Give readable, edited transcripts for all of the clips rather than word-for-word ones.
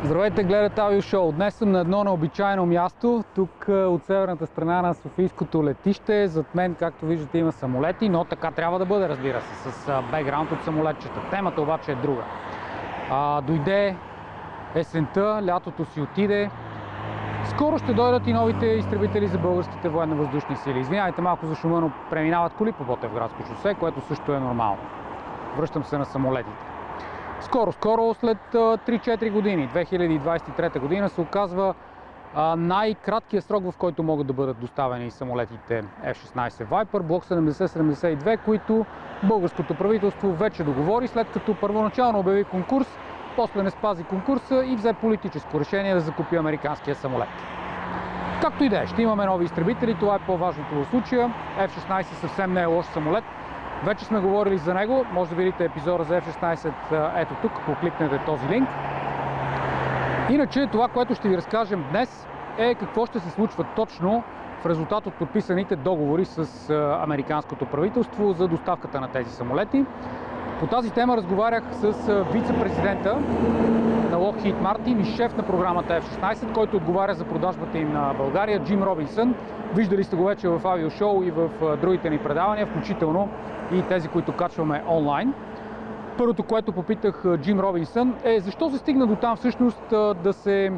Здравейте, гледате Авиошоу. Днес съм на едно необичайно място, тук от северната страна на Софийското летище. Зад мен, както виждате, има самолети, но така трябва да бъде, разбира се, с бекграунд от самолетчета. Темата обаче е друга. Дойде есента, лятото си отиде. Скоро ще дойдат и новите изтребители за българските военно-въздушни сили. Извинявайте малко за шума, но преминават коли по Ботевградско шосе, което също е нормално. Връщам се на самолетите. Скоро, след 3-4 години, 2023 година, се оказва най-краткият срок, в който могат да бъдат доставени самолетите F-16 Viper, блок 70-72, които българското правителство вече договори, след като първоначално обяви конкурс, после не спази конкурса и взе политическо решение да закупи американския самолет. Както и да е, ще имаме нови изтребители, това е по-важното в случая. F-16 съвсем не е лош самолет. Вече сме говорили за него, може да видите епизода за F-16 ето тук, ако кликнете този линк. Иначе това, което ще ви разкажем днес, е какво ще се случва точно в резултат от подписаните договори с американското правителство за доставката на тези самолети. По тази тема разговарях с вице-президента на Lockheed Martin и шеф на програмата F-16, който отговаря за продажбата им на България, Джеймс Робинсън. Виждали сте го вече в Авиошоу и в другите ни предавания, включително и тези, които качваме онлайн. Първото, което попитах Джеймс Робинсън, е защо се стигна до там всъщност да се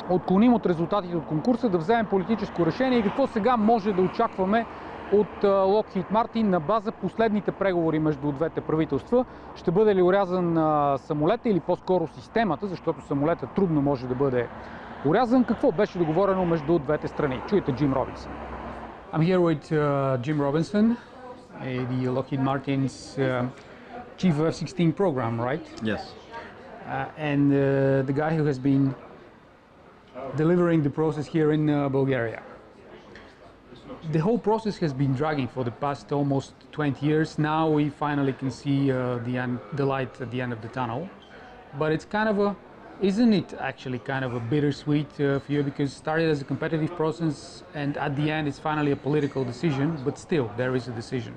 отклоним от резултатите от конкурса, да вземем политическо решение и какво сега може да очакваме от Lockheed Martin на база последните преговори между двете правителства. Ще бъде ли орязан самолета или по-скоро системата, защото самолета трудно може да бъде орязан. Какво беше договорено между двете страни? Чуйте Джеймс Робинсън. I'm here with Jim Robinson, the Lockheed Martin's chief of F-16 program, right? Yes. And the guy who has been delivering the process here in Bulgaria. The whole process has been dragging for the past almost 20 years. Now we finally can see the light at the end of the tunnel. But it's kind of isn't it actually kind of a bittersweet for you, because it started as a competitive process and at the end it's finally a political decision, but still there is a decision.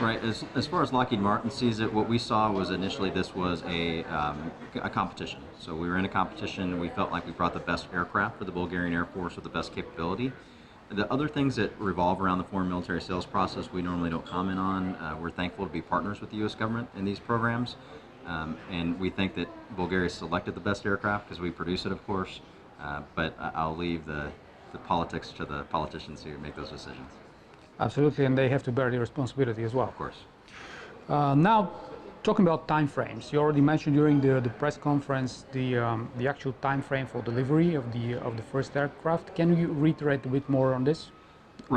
Right. As far as Lockheed Martin sees it, what we saw was initially this was a competition. So we were in a competition and we felt like we brought the best aircraft for the Bulgarian Air Force with the best capability. The other things that revolve around the foreign military sales process we normally don't comment on. We're thankful to be partners with the U.S. government in these programs. And we think that Bulgaria selected the best aircraft because we produce it, of course. But I'll leave the politics to the politicians who make those decisions. Absolutely, and they have to bear the responsibility as well. Of course. Now, talking about time frames, you already mentioned during the press conference the actual time frame for delivery of the first aircraft. Can you reiterate a bit more on this?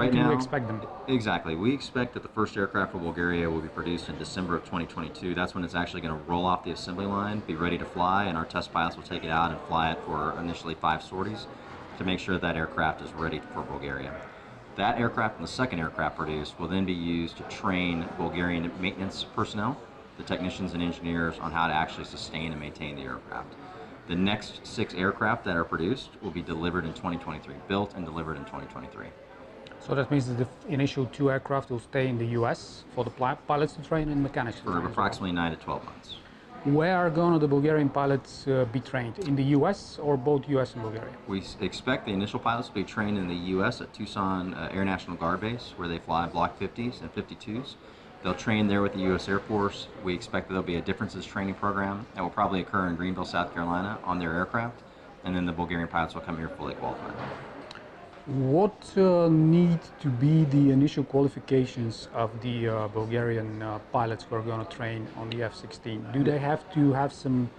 Right now, we expect them? Exactly. We expect that the first aircraft for Bulgaria will be produced in December of 2022. That's when it's actually going to roll off the assembly line, be ready to fly, and our test pilots will take it out and fly it for initially 5 sorties to make sure that aircraft is ready for Bulgaria. That aircraft and the second aircraft produced will then be used to train Bulgarian maintenance personnel, the technicians and engineers, on how to actually sustain and maintain the aircraft. The next 6 aircraft that are produced will be delivered in 2023, built and delivered in 2023. So that means that the initial 2 aircraft will stay in the US for the pilots to train and mechanics to train for approximately 9 to 12 months. Where are going to the Bulgarian pilots be trained? In the US or both US and Bulgaria? We expect the initial pilots to be trained in the US at Tucson Air National Guard Base, where they fly Block 50s and 52s. They'll train there with the US Air Force. We expect that there'll be a differences training program that will probably occur in Greenville, South Carolina on their aircraft, and then the Bulgarian pilots will come here fully qualified. What need to be the initial qualifications of the Bulgarian pilots who are going to train on the F-16? Do they have to have some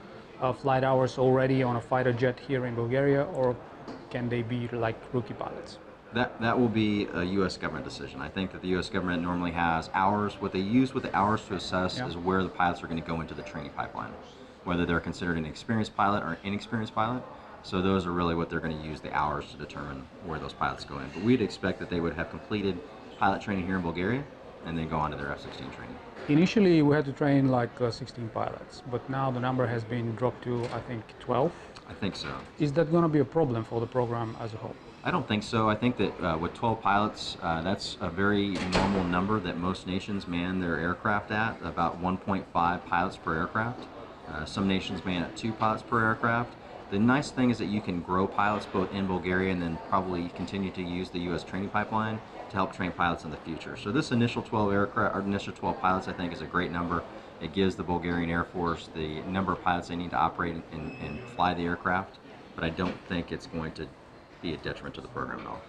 flight hours already on a fighter jet here in Bulgaria, or can they be like rookie pilots? That will be a U.S. government decision. I think that the U.S. government normally has hours. What they use with the hours to assess is where the pilots are going to go into the training pipeline, whether they're considered an experienced pilot or an inexperienced pilot. So those are really what they're going to use the hours to determine where those pilots go in. But we'd expect that they would have completed pilot training here in Bulgaria and then go on to their F-16 training. Initially, we had to train like 16 pilots, but now the number has been dropped to, I think, 12. I think so. Is that going to be a problem for the program as a whole? I don't think so. I think that with 12 pilots, that's a very normal number that most nations man their aircraft at, about 1.5 pilots per aircraft. Some nations man at 2 pilots per aircraft. The nice thing is that you can grow pilots both in Bulgaria and then probably continue to use the U.S. training pipeline to help train pilots in the future. So this initial 12 aircraft, or initial 12 pilots, I think is a great number. It gives the Bulgarian Air Force the number of pilots they need to operate and fly the aircraft, but I don't think it's going to be a detriment to the program at all.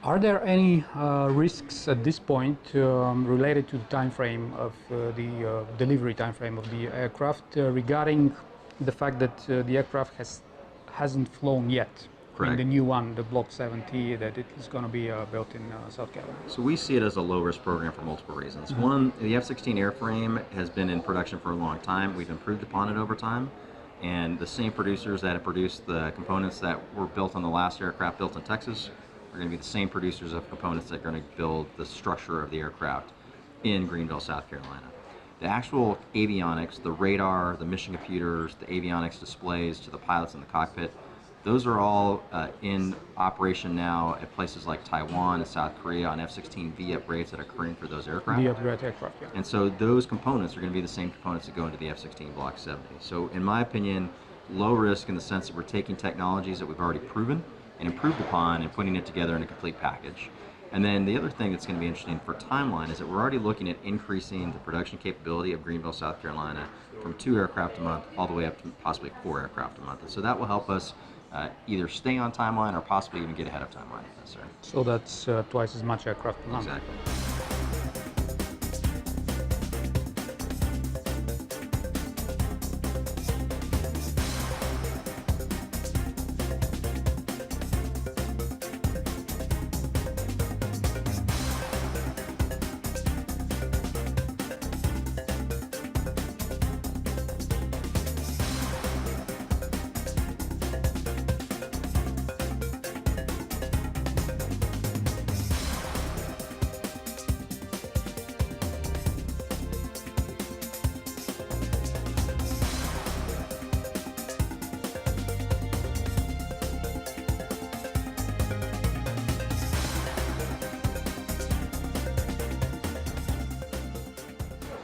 Are there any risks at this point related to the time frame of the delivery time frame of the aircraft regarding the fact that the aircraft hasn't flown yet? Correct. In the new one, the Block 70, that it is going to be built in South Carolina? So we see it as a low-risk program for multiple reasons. One, the F-16 airframe has been in production for a long time. We've improved upon it over time. And the same producers that have produced the components that were built on the last aircraft built in Texas are going to be the same producers of components that are going to build the structure of the aircraft in Greenville, South Carolina. The actual avionics, the radar, the mission computers, the avionics displays to the pilots in the cockpit, those are all in operation now at places like Taiwan and South Korea on F-16V upgrades that are occurring for those aircraft. The upgrade aircraft, yeah. And so those components are going to be the same components that go into the F-16 Block 70. So in my opinion, low risk in the sense that we're taking technologies that we've already proven and improved upon and putting it together in a complete package. And then the other thing that's going to be interesting for timeline is that we're already looking at increasing the production capability of Greenville, South Carolina from 2 aircraft a month all the way up to possibly 4 aircraft a month. And so that will help us either stay on timeline or possibly even get ahead of timeline if necessary. So that's twice as much aircraft per month. Exactly.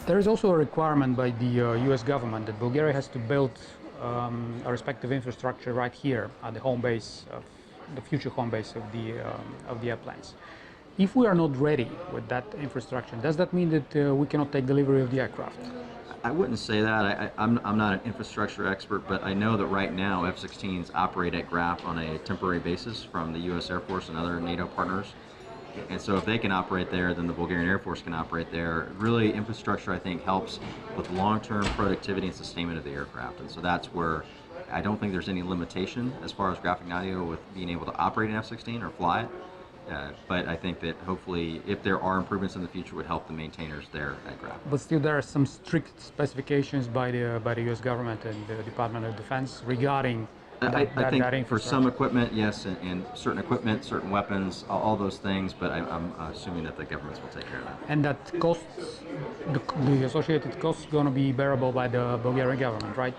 There is also a requirement by the US government that Bulgaria has to build a respective infrastructure right here at the home base of the future home base of the airplanes. If we are not ready with that infrastructure, does that mean that we cannot take delivery of the aircraft? I wouldn't say that. I'm not an infrastructure expert, but I know that right now F-16s operate at GRAP on a temporary basis from the U.S. Air Force and other NATO partners. And so if they can operate there, then the Bulgarian Air Force can operate there. Really, infrastructure, I think, helps with long-term productivity and sustainment of the aircraft. And so that's where I don't think there's any limitation as far as graphic and audio with being able to operate an F-16 or fly it. But I think that hopefully, if there are improvements in the future, would help the maintainers there at GRAP. But still, there are some strict specifications by the U.S. government and the Department of Defense regarding I think for some equipment, yes, and certain equipment, certain weapons, all those things, but I'm assuming that the governments will take care of that. And that costs, the associated costs, going to be bearable by the Bulgarian government, right?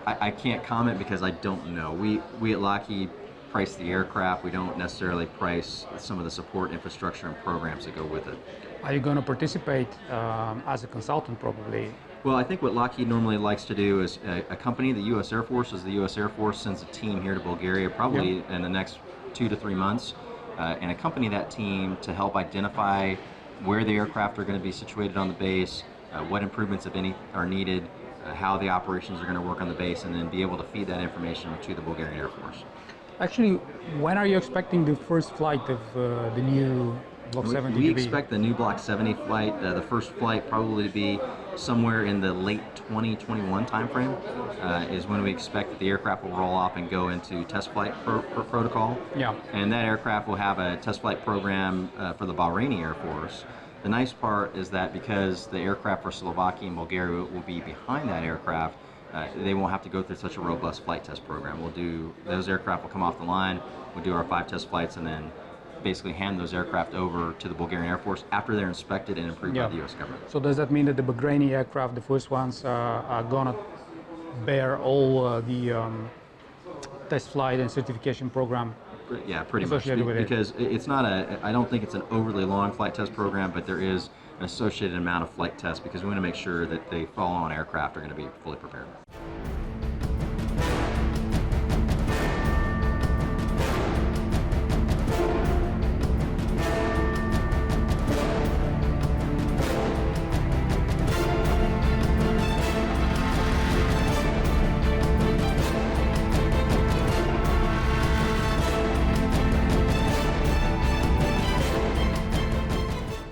I can't comment because I don't know. We at Lockheed price the aircraft. We don't necessarily price some of the support infrastructure and programs that go with it. Are you going to participate as a consultant, probably? Well, I think what Lockheed normally likes to do is accompany the U.S. Air Force as the U.S. Air Force sends a team here to Bulgaria probably in the next 2 to 3 months and accompany that team to help identify where the aircraft are going to be situated on the base, what improvements, if any, are needed, how the operations are going to work on the base, and then be able to feed that information to the Bulgarian Air Force. Actually, when are you expecting the first flight of the new Block 70 we expect the new Block 70 flight, the first flight probably to be somewhere in the late 2021 timeframe is when we expect that the aircraft will roll off and go into test flight protocol. Yeah. And that aircraft will have a test flight program for the Bahraini Air Force. The nice part is that because the aircraft for Slovakia and Bulgaria will be behind that aircraft, they won't have to go through such a robust flight test program. Those aircraft will come off the line, we'll do our 5 test flights, and then basically hand those aircraft over to the Bulgarian Air Force after they're inspected and approved by the U.S. government. So does that mean that the Bahraini aircraft, the first ones, are going to bear all the test flight and certification program? Yeah, pretty much. Because it's not I don't think it's an overly long flight test program, but there is an associated amount of flight tests because we want to make sure that the follow-on aircraft are going to be fully prepared.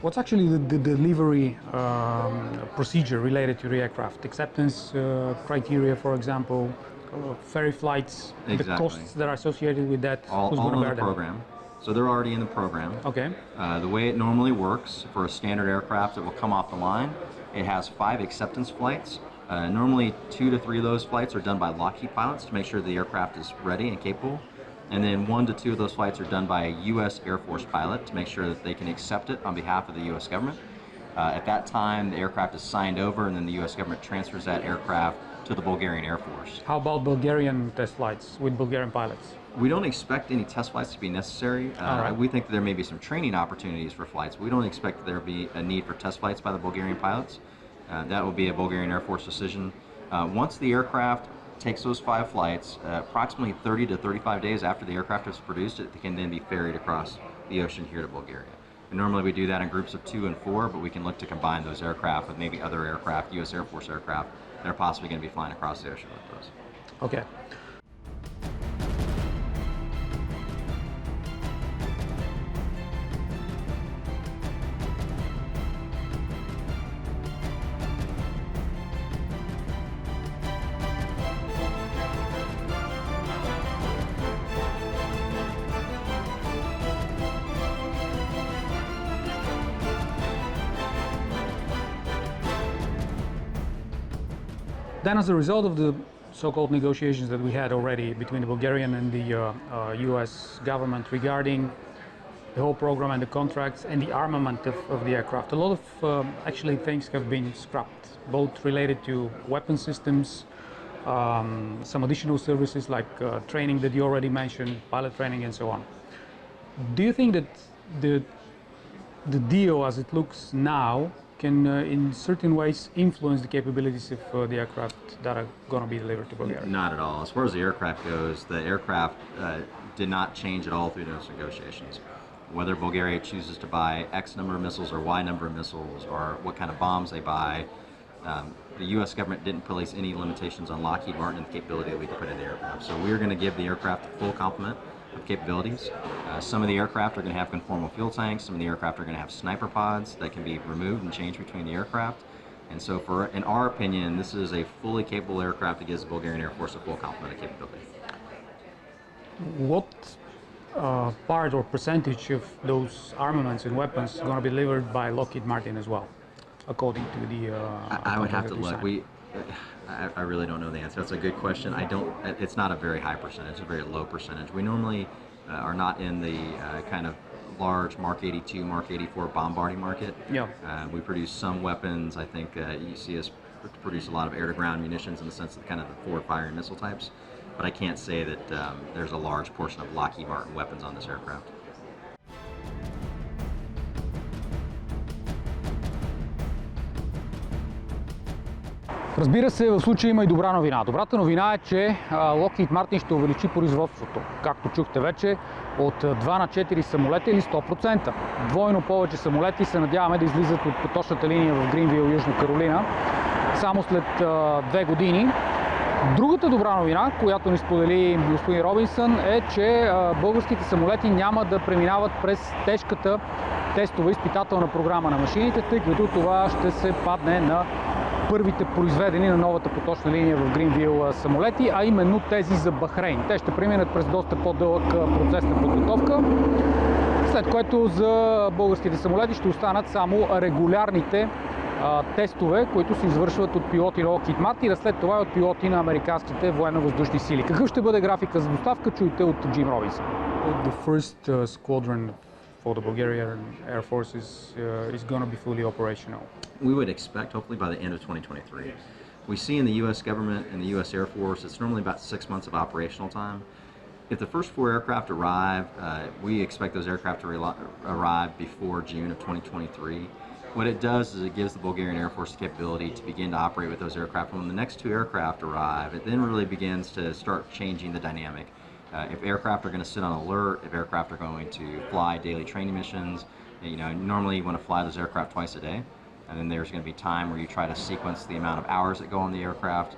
What's actually the delivery procedure related to the aircraft? Acceptance criteria, for example, ferry flights, Exactly. the costs that are associated with that. All in the program. So they're already in the program. Okay. The way it normally works for a standard aircraft that will come off the line, it has 5 acceptance flights. Normally 2 to 3 of those flights are done by Lockheed pilots to make sure the aircraft is ready and capable. And then 1 to 2 of those flights are done by a U.S. Air Force pilot to make sure that they can accept it on behalf of the U.S. government. At that time, the aircraft is signed over, and then the U.S. government transfers that aircraft to the Bulgarian Air Force. How about Bulgarian test flights with Bulgarian pilots? We don't expect any test flights to be necessary. Right. We think that there may be some training opportunities for flights. We don't expect that there will be a need for test flights by the Bulgarian pilots. That will be a Bulgarian Air Force decision. Once the aircraft takes those 5 flights, approximately 30 to 35 days after the aircraft is produced, it can then be ferried across the ocean here to Bulgaria. And normally we do that in groups of 2 and 4, but we can look to combine those aircraft with maybe other aircraft, U.S. Air Force aircraft, that are possibly going to be flying across the ocean with those. Okay. Then, as a result of the so-called negotiations that we had already between the Bulgarian and the US government regarding the whole program and the contracts and the armament of the aircraft, a lot of actually things have been scrapped, both related to weapon systems, some additional services like training that you already mentioned, pilot training and so on. Do you think that the deal as it looks now can in certain ways influence the capabilities of the aircraft that are going to be delivered to Bulgaria? Not at all. As far as the aircraft goes, the aircraft did not change at all through those negotiations. Whether Bulgaria chooses to buy X number of missiles or Y number of missiles, or what kind of bombs they buy, the U.S. government didn't place any limitations on Lockheed Martin and the capability that we could put in the aircraft. So we're going to give the aircraft a full complement of capabilities. Some of the aircraft are going to have conformal fuel tanks. Some of the aircraft are going to have sniper pods that can be removed and changed between the aircraft. And so in our opinion, this is a fully capable aircraft that gives the Bulgarian Air Force a full complement of capability. What part or percentage of those armaments and weapons are going to be delivered by Lockheed Martin as well, according to the I would have to look. I really don't know the answer. That's a good question. It's not a very high percentage, it's a very low percentage. We normally are not in the kind of large Mark 82, Mark 84 bombarding market. Yeah. We produce some weapons. I think you see us produce a lot of air-to-ground munitions in the sense of kind of the forward-firing missile types. But I can't say that there's a large portion of Lockheed Martin weapons on this aircraft. Разбира се, в случая има и добра новина. Добрата новина е, че Lockheed Martin ще увеличи производството. Както чухте вече, от 2 на 4 самолета или 100%. Двойно повече самолети се надяваме да излизат от поточната линия в Гринвил, Южна Каролина, само след 2 години. Другата добра новина, която ни сподели господин Робинсън, е, че българските самолети няма да преминават през тежката тестова изпитателна програма на машините, тъй като това ще се падне на първите произведени на новата поточна линия в Гринвил самолети, а именно тези за Бахрейн. Те ще преминат през доста по-дълъг процес на подготовка, след което за българските самолети ще останат само регулярните тестове, които се извършват от пилоти на Lockheed Martin, а след това и от пилоти на американските военно-въздушни сили. Какъв ще бъде графика за доставка, чуйте от Джеймс Робинсън. The first squadron for the Bulgarian Air Force is going to be fully operational. We would expect, hopefully, by the end of 2023. We see in the U.S. government and the U.S. Air Force, it's normally about 6 months of operational time. If the first 4 aircraft arrive, we expect those aircraft to arrive before June of 2023. What it does is it gives the Bulgarian Air Force the capability to begin to operate with those aircraft. When the next 2 aircraft arrive, it then really begins to start changing the dynamic. If aircraft are going to sit on alert, if aircraft are going to fly daily training missions, normally you want to fly those aircraft twice a day. And then there's going to be time where you try to sequence the amount of hours that go on the aircraft.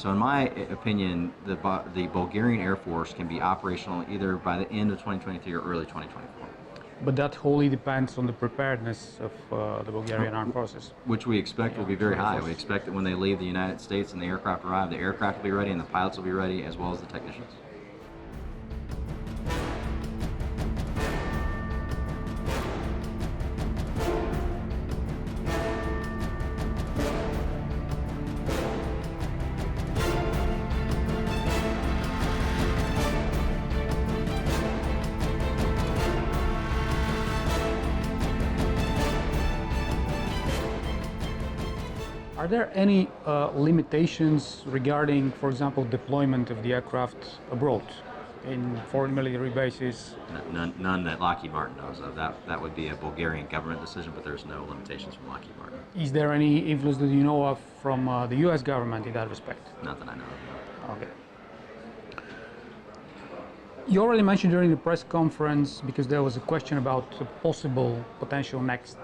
So in my opinion, the Bulgarian Air Force can be operational either by the end of 2023 or early 2024. But that wholly depends on the preparedness of the Bulgarian armed forces. Which we expect will be very high. We expect that when they leave the United States and the aircraft arrive, the aircraft will be ready and the pilots will be ready, as well as the technicians. Are there any limitations regarding, for example, deployment of the aircraft abroad in foreign military bases? None that Lockheed Martin knows of. That would be a Bulgarian government decision, but there's no limitations from Lockheed Martin. Is there any influence that you know of from the U.S. government in that respect? Not that I know of. Okay. You already mentioned during the press conference, because there was a question about a possible potential next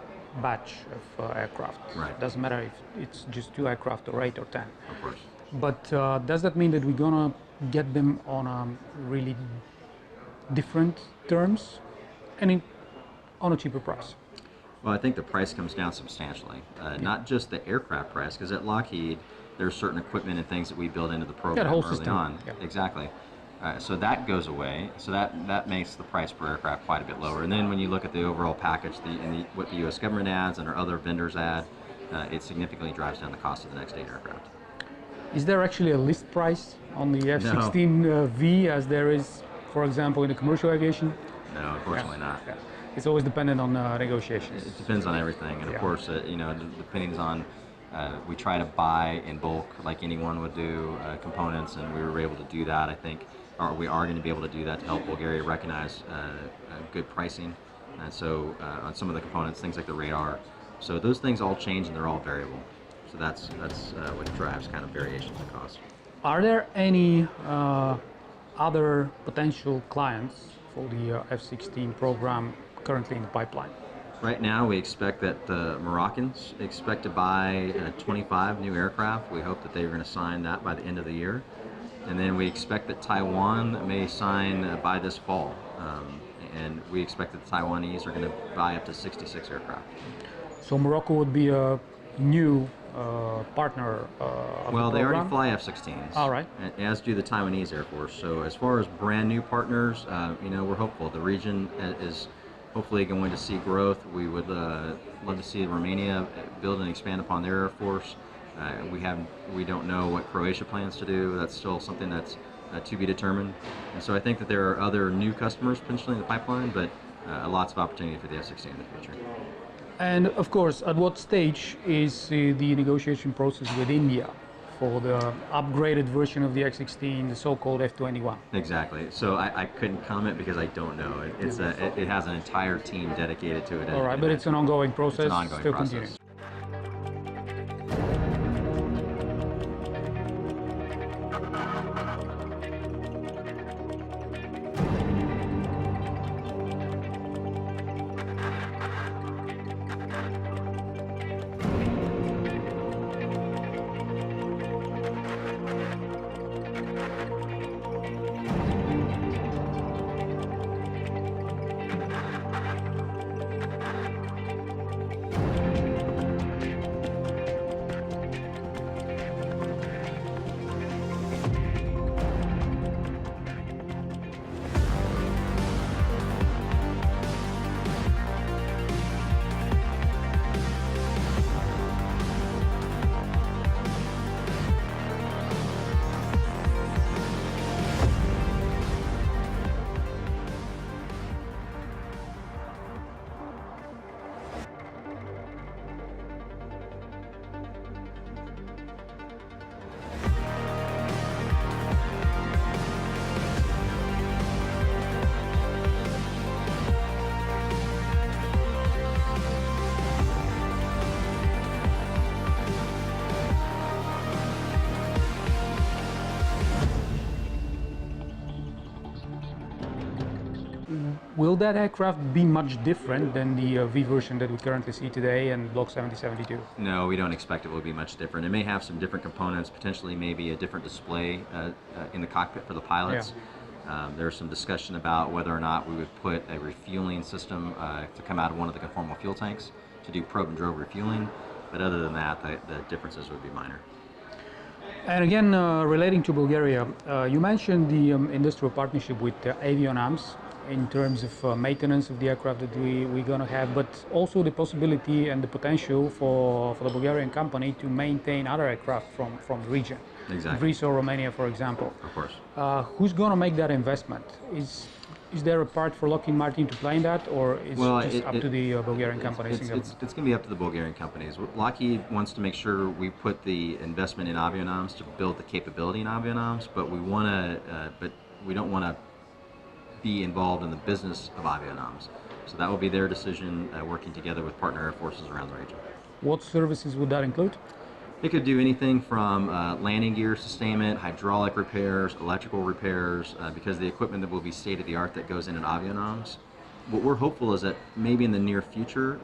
batch of aircraft. Right. Doesn't matter if it's just 2 aircraft or 8 or 10. Of course. But does that mean that we're gonna get them on a really different terms and on a cheaper price? Well, I think the price comes down substantially. Not just the aircraft price, because at Lockheed, there's certain equipment and things that we build into the program the whole early system. on. Yeah. Exactly. So that goes away. So that makes the price per aircraft quite a bit lower. And then when you look at the overall package, what the U.S. government adds and our other vendors add, it significantly drives down the cost of the next 8 aircraft. Is there actually a list price on the F-16V as there is, for example, in the commercial aviation? No, unfortunately not. Yeah. It's always dependent on negotiations. It depends on everything, and of course, depending on, we try to buy in bulk like anyone would do components, and we were able to do that, I think. Or we are going to be able to do that to help Bulgaria recognize good pricing. And so on some of the components, things like the radar. So those things all change and they're all variable. So that's what drives kind of variations in cost. Are there any other potential clients for the F-16 program currently in the pipeline? Right now, we expect that the Moroccans expect to buy 25 new aircraft. We hope that they're going to sign that by the end of the year. And then we expect that Taiwan may sign by this fall. And we expect that the Taiwanese are going to buy up to 66 aircraft. So Morocco would be a new partner of Well, the they program? already fly F-16s. All right. As do the Taiwanese Air Force. So as far as brand new partners, we're hopeful. The region is hopefully going to see growth. We would love to see Romania build and expand upon their Air Force. We don't know what Croatia plans to do. That's still something that's to be determined. And so I think that there are other new customers potentially in the pipeline, but lots of opportunity for the F-16 in the future. And of course, at what stage is the negotiation process with India for the upgraded version of the X-16, the so-called F-21? Exactly. So I couldn't comment because I don't know. It has an entire team dedicated to it. All right, but it's an ongoing process. It's an ongoing still process. Continuing. Will that aircraft be much different than the V version that we currently see today and Block 7072? No, we don't expect it will be much different. It may have some different components, potentially maybe a different display in the cockpit for the pilots. There's some discussion about whether or not we would put a refueling system to come out of one of the conformal fuel tanks to do probe and drove refueling. But other than that, the differences would be minor. And again, relating to Bulgaria, you mentioned the industrial partnership with Avionams in terms of maintenance of the aircraft that we're going to have, but also the possibility and the potential for the Bulgarian company to maintain other aircraft from the region. Exactly. Greece or Romania, for example. Of course. Who's going to make that investment? Is there a part for Lockheed Martin to play in that, or is it up to the Bulgarian companies? It's going to be up to the Bulgarian companies. Lockheed wants to make sure we put the investment in Avionams to build the capability in Avionams, but we don't want to be involved in the business of Avionams. So that will be their decision, working together with partner air forces around the region. What services would that include? It could do anything from landing gear sustainment, hydraulic repairs, electrical repairs, because the equipment that will be state-of-the-art that goes in Avionams. What we're hopeful is that maybe in the near future,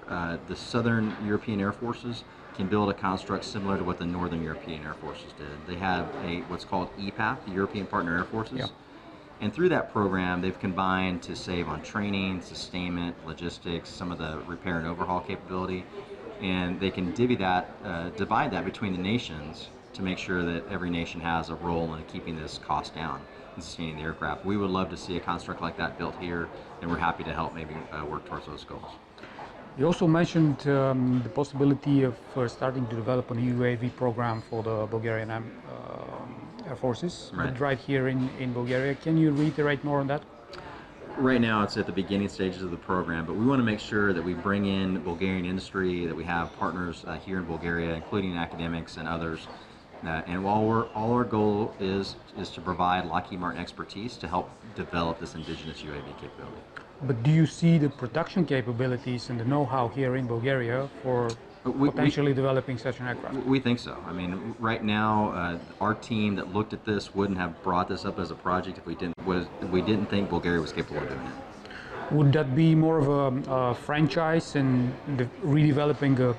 the Southern European Air Forces can build a construct similar to what the Northern European Air Forces did. They have what's called EPAF, the European Partner Air Forces. Yeah. And through that program, they've combined to save on training, sustainment, logistics, some of the repair and overhaul capability. And they can divide that between the nations to make sure that every nation has a role in keeping this cost down and sustaining the aircraft. We would love to see a construct like that built here, and we're happy to help maybe work towards those goals. You also mentioned the possibility of starting to develop a UAV program for the Bulgarian Air Forces, right here in Bulgaria. Can you reiterate more on that? Right now it's at the beginning stages of the program, but we want to make sure that we bring in Bulgarian industry, that we have partners here in Bulgaria, including academics and others. And all our goal is to provide Lockheed Martin expertise to help develop this indigenous UAV capability. But do you see the production capabilities and the know-how here in Bulgaria for potentially developing such an aircraft? We think so. I mean, right now, our team that looked at this wouldn't have brought this up as a project if we didn't think Bulgaria was capable of doing it. Would that be more of a franchise and redeveloping a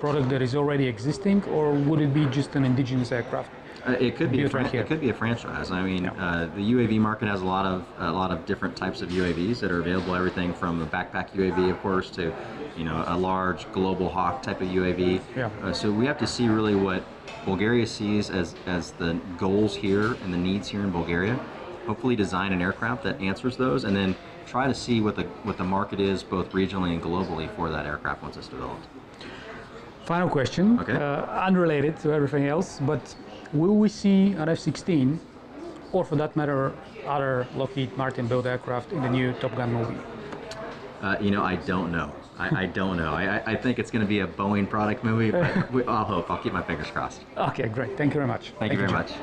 product that is already existing, or would it be just an indigenous aircraft? It could be a franchise. I mean, the UAV market has a lot of different types of UAVs that are available. Everything from a backpack UAV, of course, to a large global hawk type of UAV. So we have to see really what Bulgaria sees as the goals here and the needs here in Bulgaria. Hopefully, design an aircraft that answers those, and then try to see what the market is both regionally and globally for that aircraft once it's developed. Final question, unrelated to everything else, but will we see an F-16, or for that matter, other Lockheed Martin built aircraft in the new Top Gun movie? I don't know. I don't know. I think it's going to be a Boeing product movie, but I'll hope. I'll keep my fingers crossed. Okay, great. Thank you very much. Thank you very much.